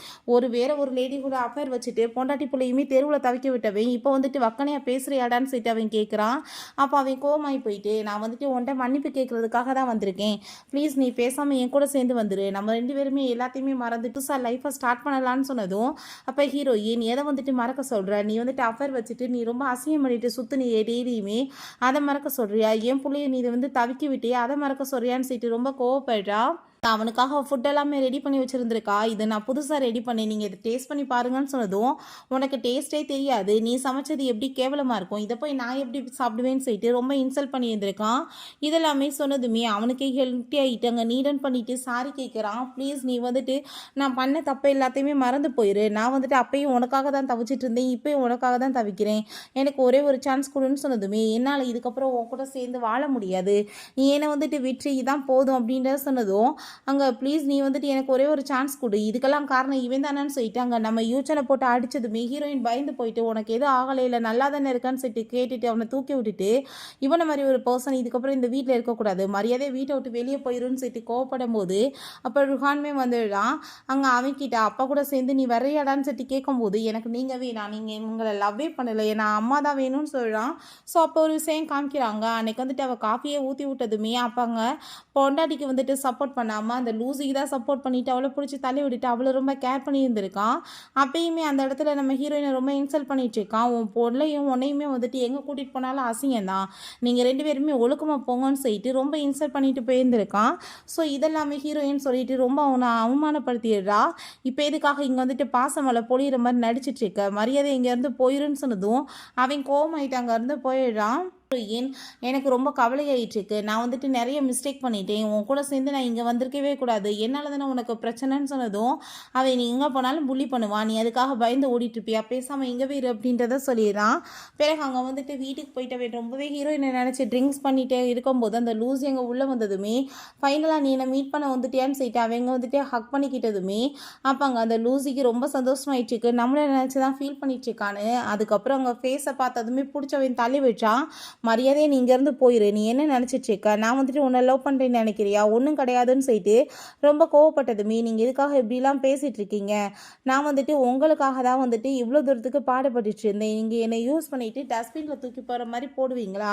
வேற ஒரு லேடி கூட அஃபேர் வச்சுட்டு பொண்டாட்டி பிள்ளையுமே தெருவில் தவிக்க விட்டவன் இப்போ வந்துட்டு வக்கனையாக பேசுறியாடான்னு சொல்லிட்டு அவன் கேட்குறான். அப்போ அவன் கோவமாகி போயிட்டு, நான் வந்துட்டு உன்ட்ட மன்னிப்பு கேட்கறதுக்காக தான் வந்திருக்கேன், ப்ளீஸ் நீ பேசாமல் என் கூட சேர்ந்து வந்துரு, நம்ம ரெண்டு பேருமே எல்லாத்தையுமே மறந்துட்டு சார் லைஃப்பை ஸ்டார்ட் பண்ணலான்னு சொன்னதும் அப்போ ஹீரோயின் எதை வந்துட்டு மறக்க சொல்கிற, நீ வந்துட்டு அஃபேர் வச்சுட்டு நீ ரொம்ப அசிங்கம் பண்ணிட்டு சுற்றுனி டெய்லியுமே அதை மறக்க சொல்கிறியா, என் பிள்ளைய நீ இதை வந்து தவிக்க விட்டே அதை மறக்க சொல்றியான்னு சொல்லிட்டு ரொம்ப கோவப்படுறா. அவனுக்காக ஃபுட் எல்லாமே ரெடி பண்ணி வச்சுருந்துருக்கா, இதை நான் புதுசாக ரெடி பண்ணேன், நீங்கள் இதை டேஸ்ட் பண்ணி பாருங்கன்னு சொன்னதும் உனக்கு டேஸ்ட்டே தெரியாது, நீ சமைச்சது எப்படி கேவலமாக இருக்கும், இதை போய் நான் எப்படி சாப்பிடுவேன்னு சொல்லிட்டு ரொம்ப இன்சல்ட் பண்ணி இருந்திருக்கான். இதெல்லாமே சொன்னதுமே அவனுக்கே ஹெல்ப்டி ஆகிட்டாங்க, நீடன் பண்ணிவிட்டு சாரி கேட்குறான். ப்ளீஸ் நீ வந்துட்டு நான் பண்ண தப்பை எல்லாத்தையுமே மறந்து போயிரு, நான் வந்துட்டு அப்பையும் உனக்காக தான் தவிச்சிட்டு இருந்தேன், இப்போயும் உனக்காக தான் தவிக்கிறேன், எனக்கு ஒரே ஒரு சான்ஸ் கொடுன்னு சொன்னதுமே என்னால் இதுக்கப்புறம் உன் கூட சேர்ந்து வாழ முடியாது, நீ என்னை வந்துட்டு விட்டு இதான் போதும் அப்படின்றத சொன்னதும் அங்கே ப்ளீஸ் நீ வந்துட்டு எனக்கு ஒரே ஒரு சான்ஸ் கொடு, இதுக்கெல்லாம் காரணம் இவன் தானேன்னு சொல்லிட்டாங்க. நம்ம யூச்சனை போட்டு அடித்ததுமே ஹீரோயின் பயந்து போயிட்டு உனக்கு எதுவும் ஆகலை இல்லை நல்லா தானே இருக்கான்னு சொல்லிட்டு கேட்டுட்டு அவனை தூக்கி விட்டுட்டு, இவனை மாதிரி ஒரு பர்சன் இதுக்கப்புறம் இந்த வீட்டில் இருக்கக்கூடாது, மரியாதையை வீட்டை விட்டு வெளியே போயிடும்னு சொல்லிட்டு கோவப்படும் போது அப்போ ருஹான்மே வந்துடுறான். அங்கே அவன்கிட்ட அப்பா கூட சேர்ந்து நீ வரையாடான்னு சொல்லிட்டு கேட்கும்போது எனக்கு நீங்கள் வேணாம், நீங்கள் உங்களை லவ்வே பண்ணலை, நான் அம்மா தான் வேணும்னு சொல்கிறான். ஸோ அப்போ ஒரு விஷயம் காமிக்கிறாங்க. அன்னைக்கு வந்துட்டு அவள் காஃபியை ஊற்றி விட்டதுமே அப்பாங்க பொண்டாட்டிக்கு வந்துட்டு சப்போர்ட் பண்ணாமல் அந்த லூசிக்கு தான் சப்போர்ட் பண்ணிட்டு அவளை பிடிச்சி தள்ளி விட்டுட்டு அவளை ரொம்ப கேர் பண்ணி இருந்திருக்கான். அப்பயுமே அந்த இடத்துல நம்ம ஹீரோயினை ரொம்ப இன்சல்ட் பண்ணிட்டு இருக்கான். உன் பொருளையும் உன்னையுமே வந்துட்டு எங்கே கூட்டிகிட்டு போனாலும் அசிங்கம் தான், நீங்கள் ரெண்டு பேருமே ஒழுக்கமாக போங்கன்னு சொல்லிட்டு ரொம்ப இன்சல்ட் பண்ணிட்டு போயிருந்திருக்கான். ஸோ இதெல்லாமே ஹீரோயின் சொல்லிட்டு ரொம்ப அவனை அவமானப்படுத்திடுறா. இப்போ எதுக்காக இங்கே வந்துட்டு பாசமலை பொழியிற மாதிரி நடிச்சிட்டு இருக்க, மரியாதை இங்கேருந்து போயிருன்னு சொன்னதும் அவன் கோவமாயிட்டு அங்கேருந்து போயிடுறான். ஏன் எனக்கு ரொம்ப கவலையாயிட்டுருக்கு, நான் வந்துட்டு நிறைய மிஸ்டேக் பண்ணிட்டேன், உன் கூட சேர்ந்து நான் இங்கே வந்திருக்கவே கூடாது, என்னால் தானே உனக்கு பிரச்சனைன்னு சொன்னதும் அவன் நீ எங்கே போனாலும் புள்ளி பண்ணுவான், நீ அதுக்காக பயந்து ஓடிட்டுருப்பியா, பேசாமல் இங்கே போயிரு அப்படின்றத சொல்லிடுறான். பிறகு அங்கே வந்துட்டு வீட்டுக்கு போயிட்டவே ரொம்பவே ஹீரோயினை நினச்சி ட்ரிங்க்ஸ் பண்ணிகிட்டே இருக்கும்போது அந்த லூஸ் எங்கே உள்ளே வந்ததுமே ஃபைனலாக நீ என்னை மீட் பண்ண வந்துட்டியான்னு சொல்லிட்டு அவங்க வந்துட்டு ஹக் பண்ணிக்கிட்டதுமே அப்போ அங்கே அந்த லூசிக்கு ரொம்ப சந்தோஷமாயிட்டுருக்கு, நம்மளை நினச்சி தான் ஃபீல் பண்ணிட்டுருக்கான்னு. அதுக்கப்புறம் அங்கே ஃபேஸை பார்த்ததுமே பிடிச்சவன் தள்ளி வச்சான். மரியாதையை நீ இங்கேருந்து போயிரு, நீ என்ன நினச்சிட்ருக்க, நான் வந்துட்டு உன்னை லவ் பண்ணுறேன்னு நினைக்கிறியா, ஒன்றும் கிடையாதுன்னு சொல்லிட்டு ரொம்ப கோவப்பட்டதுமே நீங்கள் எதுக்காக இப்படிலாம் பேசிகிட்டு இருக்கீங்க, நான் வந்துட்டு உங்களுக்காக தான் வந்துட்டு இவ்வளோ தூரத்துக்கு பாடுபட்டுட்டு இருந்தேன், நீங்கள் என்னை யூஸ் பண்ணிவிட்டு டஸ்ட்பினில் தூக்கி போகிற மாதிரி போடுவீங்களா,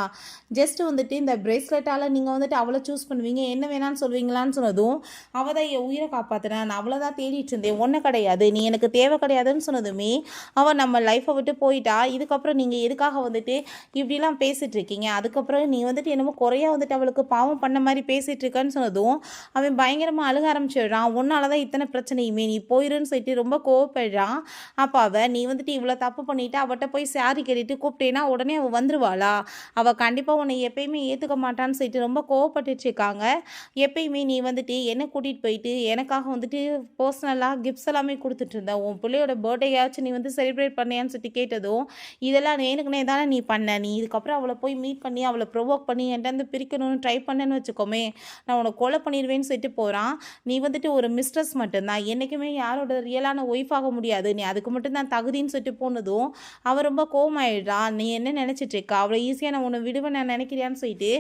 ஜஸ்ட் வந்துட்டு இந்த பிரேஸ்லெட்டால் நீங்கள் வந்துட்டு அவளை சூஸ் பண்ணுவீங்க, என்ன வேணான்னு சொல்வீங்களான்னு சொன்னதும் அவள் தான் என் உயிரை காப்பாற்றினேன், நான் அவளை தான் தேடிட்டு இருந்தேன், ஒன்றும் கிடையாது, நீ எனக்கு தேவை கிடையாதுன்னு சொன்னதுமே அவள் நம்ம லைஃப்பை விட்டு போயிட்டா, இதுக்கப்புறம் நீங்கள் எதுக்காக வந்துட்டு இப்படிலாம் பேசிட்டு இருக்கீங்க, அதுக்கப்புறம் நீ வந்துட்டு என்னமோ குறையா வந்துட்டு அவளுக்கு பாவம் பண்ண மாதிரி பேசிட்டு இருக்கன்னு சொன்னதும் அவன் பயங்கரமாக அழுக ஆரம்பிச்சிடுறான். உன்னால தான் இத்தனை பிரச்சனையுமே, நீ போயிருன்னு சொல்லிட்டு ரொம்ப கோவப்படுறான். அப்போ அவள் நீ வந்துட்டு இவ்வளோ தப்பு பண்ணிட்டு அவட்ட போய் சாரி கேட்டுட்டு கூப்பிட்டேன்னா உடனே அவள் வந்துருவாளா, அவள் கண்டிப்பாக உன்னை எப்பயுமே ஏற்றுக்க மாட்டான்னு சொல்லிட்டு ரொம்ப கோவப்பட்டுட்டு இருக்காங்க. எப்பயுமே நீ வந்துட்டு என்னை கூட்டிகிட்டு போயிட்டு எனக்காக வந்துட்டு பர்சனலாக கிஃப்ட்ஸ் எல்லாமே கொடுத்துட்டு இருந்த, உன் பிள்ளையோட பர்த்டேயாச்சும் நீ வந்து செலிப்ரேட் பண்ணியான்னு சொல்லிட்டு கேட்டதும் இதெல்லாம் எனக்குனே தானே நீ பண்ண, நீ இதுக்கப்புறம் அவளை போய் மீட் பண்ணி அவளை ப்ரொவோக் பண்ணி என்கிட்ட பிரிக்கணும்னு ட்ரை பண்ணேன்னு வச்சுக்கோமே, நான் உன்னை கொலை பண்ணிடுவேன்னு சொல்லிட்டு போகிறான். நீ வந்துட்டு ஒரு மிஸ்ட்ரஸ் மட்டும்தான், என்றைக்குமே யாரோட ரியலான ஒய்ஃப் ஆக முடியாது, நீ அதுக்கு மட்டும்தான் தகுதின்னு சொல்லிட்டு போனதும் அவள் ரொம்ப கோவமாயிடுறான். நீ என்ன நினச்சிட்டு இருக்கா, அவளை ஈஸியாக நான் உன்னை விடுவேன் நான் நினைக்கிறியான்னு சொல்லிட்டு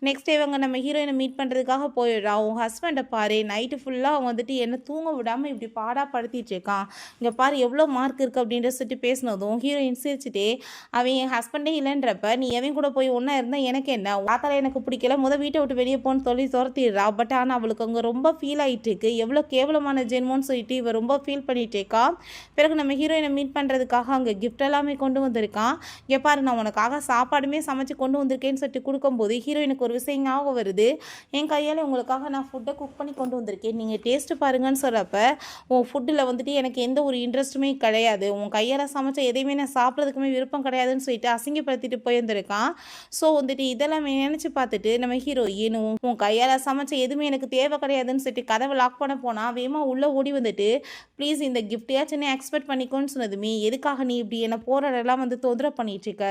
நெக்ஸ்ட் டே அவங்க நம்ம ஹீரோயினை மீட் பண்ணுறதுக்காக போயிடுறான். உன் ஹஸ்பண்டை பாரு, நைட்டு ஃபுல்லாக அவன் வந்துட்டு என்னை தூங்க விடாமல் இப்படி பாடாப்படுத்திட்டு இருக்கான், இங்கே பாரு எவ்வளோ மார்க் இருக்குது அப்படின்ற சொல்லிட்டு பேசினதும் ஹீரோயின் சிரிச்சுட்டே அவன் என் ஹஸ்பண்டே இல்லைன்றப்ப நீ எவன் கூட போய் ஒன்றா இருந்தால் எனக்கு என்ன, வாத்தால எனக்கு பிடிக்கல, வீட்டை விட்டு வெளியே போன்னு சொல்லி துரத்திடுறா. பட் ஆனால் அவளுக்கு அங்கே ரொம்ப ஃபீல் ஆகிட்டு இருக்கு, எவ்வளோ கேவலமான ஜென்மோன்னு சொல்லிட்டு இவ ரொம்ப ஃபீல் பண்ணிட்டு இருக்கா. பிறகு நம்ம ஹீரோயினை மீட் பண்ணுறதுக்காக அங்கே கிஃப்ட் எல்லாமே கொண்டு வந்திருக்கான். இங்கே பாரு நான் உனக்காக சாப்பாடுமே சமைச்சு கொண்டு வந்திருக்கேன்னு சொல்லிட்டு கொடுக்கும்போது ஹீரோயினுக்கு ஒரு விஷயம் ஞாபகம் வருது, என் கையால் உங்களுக்காக நான் ஃபுட்டை குக் பண்ணி கொண்டு வந்திருக்கேன், நீங்கள் டேஸ்ட்டு பாருங்கன்னு சொல்கிறப்ப உன் ஃபுட்டில் வந்துட்டு எனக்கு எந்த ஒரு இன்ட்ரெஸ்ட்டுமே கிடையாது, உன் கையால் சமைச்ச எதையுமே நான் சாப்பிட்றதுக்குமே விருப்பம் கிடையாதுன்னு சொல்லிட்டு அசிங்கப்படுத்திட்டு போயிருந்திருக்கான். ஸோ வந்துட்டு இதெல்லாம் நினச்சி பார்த்துட்டு நம்ம ஹீரோயின் உன் கையால் சமைச்ச எதுவுமே எனக்கு தேவை கிடையாதுன்னு சொல்லிட்டு கதவை லாக் பண்ண போனால் வேகமா உள்ளே ஓடி வந்துட்டு ப்ளீஸ் இந்த கிஃப்டையாச்சும் எக்ஸ்பெக்ட் பண்ணிக்கோன்னு சொன்னதுமே எதுக்காக நீ இப்படி என்னை போராடலாம் வந்து தொந்தரவு பண்ணிட்டு இருக்க,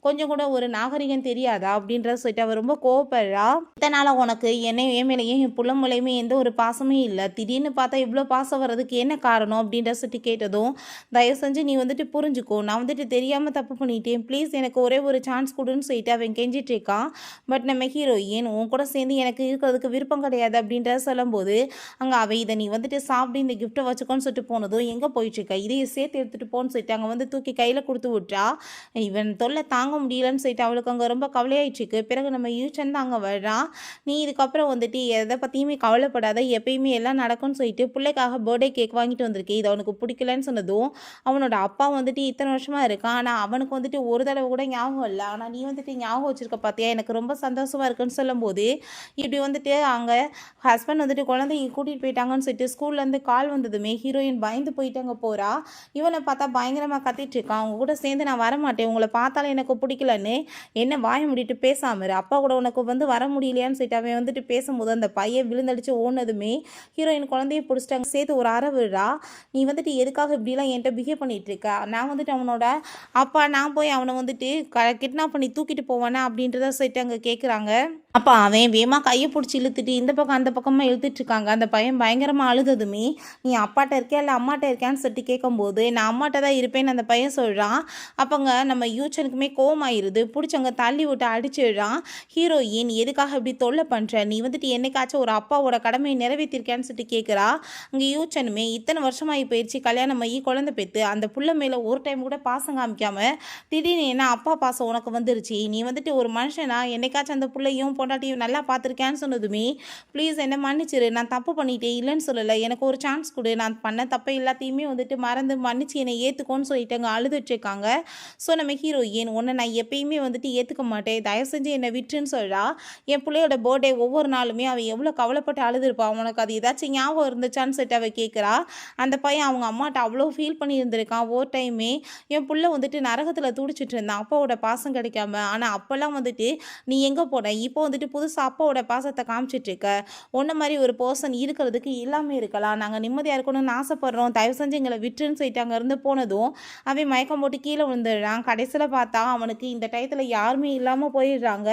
கொஞ்சம் கூட ஒரு நாகரிகம் தெரியாதா அப்படின்றத சொல்லிட்டு அவள் ரொம்ப கோவப்படுறா. இத்தனால உனக்கு என்னை என் மேலேயும் என் புள்ள மூலையுமே எந்த ஒரு பாசமே இல்லை, திடீர்னு பார்த்தா இவ்வளோ பாசம் வர்றதுக்கு என்ன காரணம் அப்படின்ற சொல்லிட்டு கேட்டதும் தயவு செஞ்சு நீ வந்துட்டு புரிஞ்சுக்கோ, நான் வந்துட்டு தெரியாமல் தப்பு பண்ணிட்டேன், ப்ளீஸ் எனக்கு ஒரே ஒரு சான்ஸ் கொடுன்னு சொல்லிட்டு அவன் கெஞ்சிட்டு இருக்கான். பட் நம்ம ஹீரோயின் உன் கூட சேர்ந்து எனக்கு இருக்கிறதுக்கு விருப்பம் கிடையாது அப்படின்றத சொல்லும்போது அங்கே அவள் இதை நீ வந்துட்டு சாப்பிட்டு இந்த கிஃப்ட்டை வச்சுக்கோன்னு சொல்லிட்டு போனதும் எங்கே போயிட்டுருக்க இதையை சேர்த்து எடுத்துகிட்டு போன்னு சொல்லிட்டு அங்கே வந்து தூக்கி கையில் கொடுத்து விட்றா. இவன் தொல்லை தாங்க முடியலன்னு சொல்லிட்டு அவளுக்கு அங்கே ரொம்ப கவலையாயிடுச்சுக்கு. பிறகு நம்ம யூச்சன் தான் அங்கே வர்றான். நீ இதுக்கப்புறம் வந்துட்டு எதை பற்றியுமே கவலைப்படாத, எப்பயுமே எல்லாம் நடக்கும்னு சொல்லிட்டு பிள்ளைக்காக பர்த்டே கேக் வாங்கிட்டு வந்திருக்கேன், இது அவனுக்கு பிடிக்கலன்னு சொன்னதும் அவனோட அப்பா வந்துட்டு இத்தனை வருஷமாக இருக்கான், ஆனால் அவனுக்கு வந்துட்டு ஒரு தடவை கூட ஞாபகம் இல்லை, ஆனால் நீ வந்துட்டு ஞாபகம் வச்சுருக்க பார்த்தியா, எனக்கு ரொம்ப சந்தோஷமாக இருக்குன்னு சொல்லும்போது இப்படி வந்துட்டு அங்கே ஹஸ்பண்ட் வந்துட்டு குழந்தைங்க கூட்டிகிட்டு போயிட்டாங்கன்னு சொல்லிட்டு ஸ்கூல்லேருந்து கால் வந்ததுமே ஹீரோயின் பயந்து போயிட்டு அங்கே போகிறா. இவனை பார்த்தா பயங்கரமாக கத்திட்டு இருக்கான். அவங்க கூட சேர்ந்து நான் வரமாட்டேன், உங்களை பார்த்தாலும் எனக்கு பிடிக்கலன்னு என்ன வாய முடிட்டு பேசாம இரு, அப்பா கூட உனக்கு வந்து வர முடியலையான்னு சொல்லிட்டு அவன் வந்துட்டு பேசும்போது அந்த பையன் விழுந்தடிச்சு ஓடுனதுமே ஹீரோயின் குழந்தைய பிடிச்சிட்டாங்க, சேர்த்து ஒரு அற விடுறா. நீ வந்துட்டு எதுக்காக இப்படிலாம் என்கிட்ட பிஹேவ் பண்ணிட்டு இருக்க, நான் வந்துட்டு அவனோட அப்பா, நான் போய் அவனை வந்துட்டு கிட்னாப் பண்ணி தூக்கிட்டு போவானே அப்படின்றத சொல்லிட்டு அங்கே கேட்குறாங்க. அப்போ அவன் வேகமாக கையை பிடிச்சி இழுத்துட்டு இந்த பக்கம் அந்த பக்கமாக இழுத்துட்டு இருக்காங்க. அந்த பையன் பயங்கரமாக அழுததுமே நீ அப்பாட்ட இருக்கியா இல்லை அம்மாட்ட இருக்கியான்னு சொல்லிட்டு கேட்கும்போது நான் அம்மாட்ட தான் இருப்பேன்னு அந்த பையன் சொல்கிறான். அப்போங்க நம்ம யூச்சனுக்குமே கோவமாயிருது, பிடிச்சவங்க தள்ளி விட்டு அடிச்சிடுறான். ஹீரோயின் எதுக்காக இப்படி தொல்லை பண்ணுற, நீ வந்துட்டு என்னைக்காச்சும் ஒரு அப்பாவோட கடமையை நிறைவேற்றிருக்கியான்னு சொல்லிட்டு கேட்குறா. அங்கே யூச்சனுமே இத்தனை வருஷமாகி போயிடுச்சு கல்யாணம் ஆகி குழந்தை பெற்று, அந்த புள்ள மேலே ஒரு டைம் கூட பாசம் காமிக்காமல் திடீர்னு என்ன அப்பா பாசம் உனக்கு வந்துருச்சு, நீ வந்துட்டு ஒரு மனுஷனா என்னைக்காச்சும் அந்த பிள்ளையும் பொண்டாட்டியும் நல்லா பார்த்துருக்கேன்னு சொன்னதுமே ப்ளீஸ் என்ன மன்னிச்சிரு, நான் தப்பு பண்ணிட்டேன், இல்லைன்னு சொல்லலை, எனக்கு ஒரு சான்ஸ் கொடு, நான் பண்ண தப்பை எல்லாத்தையுமே வந்துட்டு மறந்து மன்னிச்சு என்னை ஏற்றுக்கோன்னு சொல்லிட்டு அங்கே அழுதுட்ருக்காங்க. ஸோ நம்ம ஹீரோயின் உன்னை நான் எப்பயுமே வந்துட்டு ஏற்றுக்க மாட்டேன், தயவு செஞ்சு என்னை விட்டுன்னு சொல்கிறா. என் பிள்ளையோட பர்த்டே ஒவ்வொரு நாளுமே அவன் எவ்வளோ கவலைப்பட்டு அழுதுருப்பான், உனக்கு அது ஏதாச்சும் ஞாபகம் இருந்துச்சான்னு சொல்லிட்டு அவள் கேட்குறா. அந்த பையன் அவங்க அம்மாட்ட அவ்வளோ ஃபீல் பண்ணியிருந்திருக்கான். ஒரு டைமே என் பிள்ளை வந்துட்டு நரகத்தில் துடிச்சிட்டு இருந்தான் அப்பாவோட பாசம் கிடைக்காம, ஆனால் அப்போல்லாம் வந்துட்டு நீ எங்கே போன, இப்போ வந்துட்டு புதுசாக அப்பாவோட பாசத்தை காமிச்சிட்ருக்க, ஒன்றை மாதிரி ஒரு பர்சன் இருக்கிறதுக்கு இல்லாமல் இருக்கலாம், நாங்கள் நிம்மதியாக இருக்கணும்னு ஆசைப்பட்றோம், தயவு செஞ்சு எங்களை விட்டுன்னு சொல்லிட்டு அங்கேருந்து போனதும் அவன் மயக்கம் போட்டு கீழே விழுந்துடுறான். கடைசியில் பார்த்தா அவனுக்கு இந்த டயத்தில் யாருமே இல்லாமல் போயிடுறாங்க.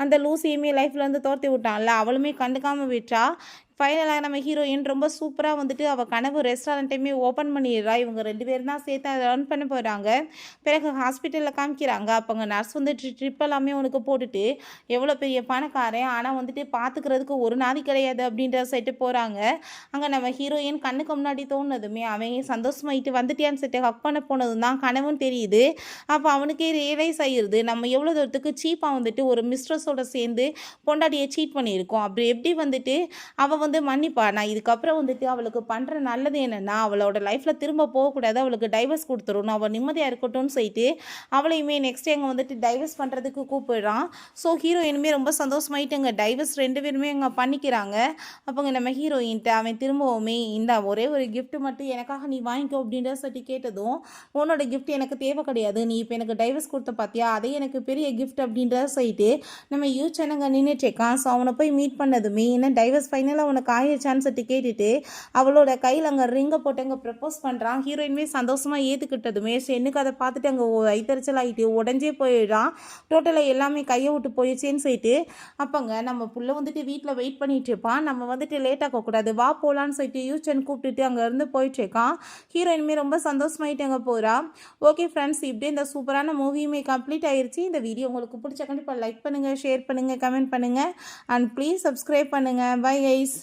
அந்த லூசியுமே லைஃப்லேருந்து தோர்த்தி விட்டான்ல, அவளுமே கண்டுக்காமல் விட்டா. ஃபைனலாக நம்ம ஹீரோயின் ரொம்ப சூப்பராக வந்துட்டு அவள் கனவு ரெஸ்டாரண்ட்டையுமே ஓப்பன் பண்ணிடுறா. இவங்க 2 பேரும் தான் சேர்த்து அதை ரன் பண்ண போகிறாங்க. பிறகு ஹாஸ்பிட்டலில் காமிக்கிறாங்க. அப்போங்க நர்ஸ் வந்துட்டு ட்ரிப் எல்லாமே உனக்கு போட்டுட்டு எவ்வளோ பெரிய பணக்காரன், ஆனால் வந்துட்டு பார்த்துக்கிறதுக்கு ஒரு நாதி கிடையாது அப்படின்ற சைட்டு போகிறாங்க. அங்கே நம்ம ஹீரோயின் கண்ணுக்கு முன்னாடி தோணுனதுமே அவன் சந்தோஷமாயிட்டு வந்துட்டியான்னு சொல்லிட்டு ஹக் பண்ண போனதும் தான் கனவுன்னு தெரியுது. அப்போ அவனுக்கே ரியலைஸ் ஆகிடுது நம்ம எவ்வளோ தூரத்துக்கு சீப்பாக வந்துட்டு ஒரு மிஸ்ட்ரஸோட சேர்ந்து பொண்டாட்டியை சீட் பண்ணியிருக்கோம். அப்படி எப்படி வந்துட்டு அவள் வந்து மன்னிப்பா, நான் இதுக்கப்புறம் வந்துட்டு அவளுக்கு பண்ணுற நல்லது என்னென்னா அவளோட லைஃப்பில் திரும்ப போகக்கூடாது, அவளுக்கு டைவர்ஸ் கொடுத்துரும், அவள் நிம்மதியாக இருக்கட்டும்னு சொல்லிட்டு அவளையுமே நெக்ஸ்ட் அங்கே வந்துட்டு டைவர்ஸ் பண்ணுறதுக்கு கூப்பிடுறான். ஸோ ஹீரோயினுமே ரொம்ப சந்தோஷமாயிட்டு அங்கே டைவர்ஸ் 2 பேருமே அங்கே பண்ணிக்கிறாங்க. அப்போங்க நம்ம ஹீரோயின்ட்டு அவன் திரும்பவுமே இந்த ஒரே ஒரு கிஃப்ட் மட்டும் எனக்காக நீ வாங்கிக்கோ அப்படின்ற சொல்லி கேட்டதும் உன்னோட கிஃப்ட் எனக்கு தேவை கிடையாது, நீ இப்போ எனக்கு டைவர்ஸ் கொடுத்த பார்த்தியா அதே எனக்கு பெரிய கிஃப்ட் அப்படின்றத சொல்லிட்டு நம்ம யூச்சனங்க நின்றுட்டுருக்கான். ஸோ அவனை போய் மீட் பண்ணதுமே என்ன டைவர்ஸ் ஃபைனலாக உனக்கு ஆயிடுச்சான்னு சொல்லிட்டு கேட்டுட்டு அவளோட கையில் அங்கே ரிங்கை போட்டு அங்கே ப்ரப்போஸ் பண்ணுறான். ஹீரோயின்மே சந்தோஷமாக ஏற்றுக்கிட்டதுமே எனக்கு அதை பார்த்துட்டு அங்கே ஐத்தரிச்சல் ஆகிட்டு உடஞ்சே போயிடுறான். டோட்டலாக எல்லாமே கையை விட்டு போயிடுச்சேன்னு சொல்லிட்டு அப்போங்க நம்ம புள்ள வந்துட்டு வீட்டில் வெயிட் பண்ணிட்டு இருப்பான். நம்ம வந்துட்டு லேட் ஆகக்கூடாது, வா போகலான்னு சொல்லிட்டு யூச்சன் கூப்பிட்டுட்டு அங்கேருந்து போயிட்டுருக்கான். ஹீரோயினுமே ரொம்ப சந்தோஷமாயிட்டு அங்கே போகிறா. ஓகே ஃப்ரெண்ட்ஸ், இப்படியே இந்த சூப்பரான மூவியுமே கம்ப்ளீட் ஆயிடுச்சு. இந்த வீடியோ உங்களுக்கு பிடிச்ச கண்டிப்பாக லைக் பண்ணுங்கள், ஷேர் பண்ணுங்கள், கமெண்ட் பண்ணுங்கள் அண்ட் ப்ளீஸ் சப்ஸ்கிரைப் பண்ணுங்கள். Bye guys.